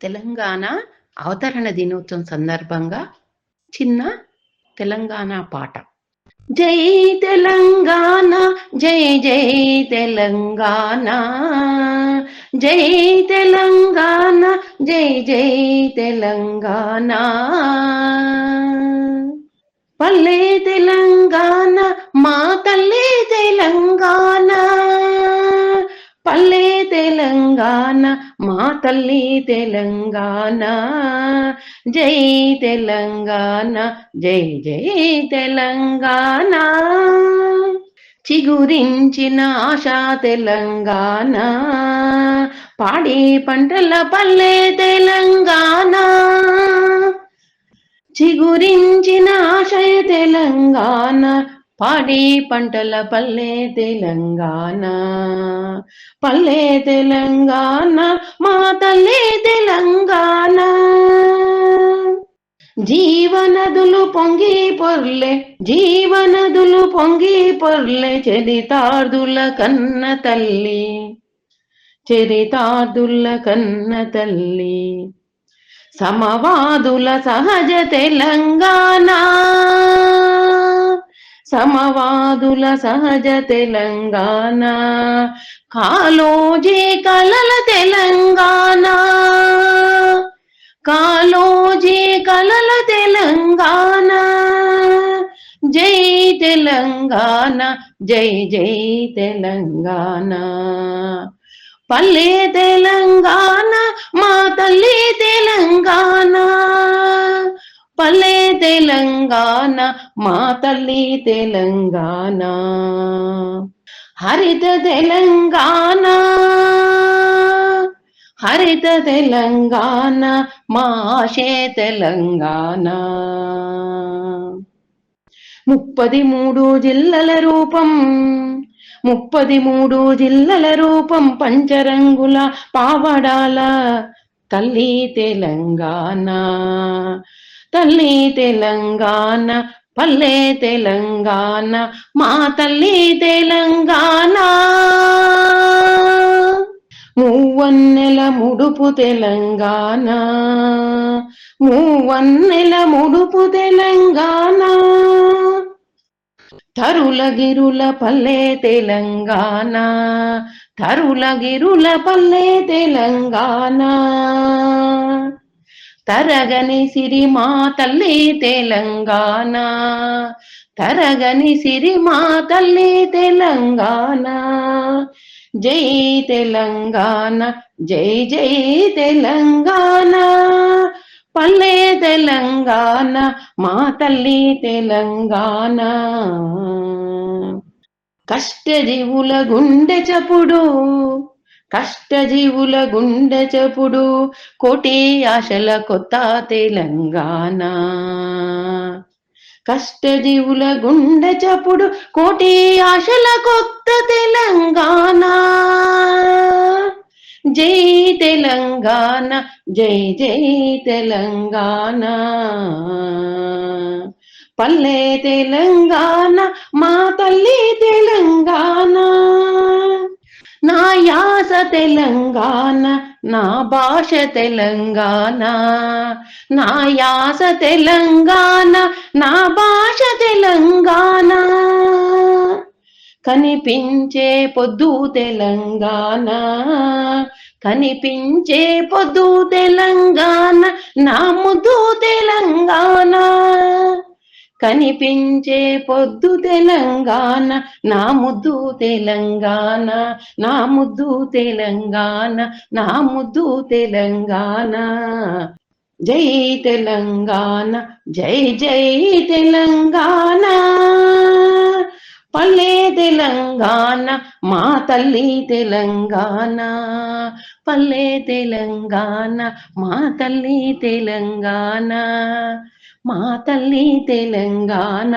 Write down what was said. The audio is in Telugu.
తెలంగాణ అవతరణ దినోత్సవం సందర్భంగా చిన్న తెలంగాణ పాట. జై తెలంగాణ, జై జై తెలంగాణ, జై తెలంగాణ, జై జై తెలంగాణ. పల్లె తెలంగాణ, మా తల్లి తెలంగాణ, పల్లె తెలంగాణ, మా తల్లి తెలంగాణ. జై తెలంగాణ, జై జై తెలంగాణ. చిగురించిన ఆశా తెలంగాణ, పాడి పంటల పల్లె తెలంగాణ. చిగురించిన ఆశయ తెలంగాణ, పాడి పంటల పల్లె తెలంగాణ. పల్లె తెలంగాణ, మా తల్లి తెలంగాణ. జీవనదులు పొంగి పొర్లే, జీవనదులు పొంగి పొర్లే, చరితార్థుల కన్న తల్లి, చరితార్థుల కన్న తల్లి. సమవాదుల సహజ తెలంగాణ, సమవాదుల సహజ తెలంగాణ. కాలోజీ కలల తెలంగాణ, కాలోజీ కలల తెలంగాణ. జై తెలంగాణ, జై జై తెలంగాణ. పల్లె తెలంగాణ, మా తల్లి తెలంగాణ, పల్లె తెలంగాణ, మా తల్లి తెలంగాణ. హరిత తెలంగాణ, హరిత తెలంగాణ, మా ఆశే తెలంగాణ. 33 జిల్లల రూపం, 33 జిల్లల రూపం, పంచరంగుల పావడాల తల్లి తెలంగాణ, తల్లి తెలంగాణ. పల్లె తెలంగాణ, మా తల్లి తెలంగాణ. మూవన్నెల ముడుపు తెలంగాణ, మూవన్నెల ముడుపు తెలంగాణ. తరుల గిరుల పల్లె తెలంగాణ, తరుల గిరుల పల్లె తెలంగాణ. తరగని సిరి మా తల్లి తెలంగాణ, తరగని సిరి మా తల్లి తెలంగాణ. జై తెలంగాణ, జై జై తెలంగాణ. పల్లె తెలంగాణ, మా తల్లి తెలంగాణ. కష్టజీవుల గుండె చప్పుడు, కష్టజీవుల గుండె చప్పుడు, కోటి ఆశల కొత్త తెలంగాణ. కష్టజీవుల గుండె చప్పుడు, కోటి ఆశల కొత్త తెలంగాణ. జై తెలంగాణ, జై జై తెలంగాణ. పల్లె తెలంగాణ, మా తల్లి తెలంగాణ. నా యాస తెలంగాణ, నా భాష తెలంగాణ, నా యాస తెలంగాణ, నా భాష తెలంగాణ. కనిపించే పొద్దు తెలంగాణ, కనిపించే పొద్దు తెలంగాణ, నా ముద్దు తెలంగాణ. కనిపించే పొద్దు తెలంగాణ, నా ముద్దు తెలంగాణ, నా ముద్దు తెలంగాణ, నా ముద్దు తెలంగాణ. జై తెలంగాణ, జై జై తెలంగాణ. పల్లె తెలంగాణ, మా తల్లి తెలంగాణ, పల్లె తెలంగాణ, మా తల్లి తెలంగాణ. మా తల్లి తెలంగాణ,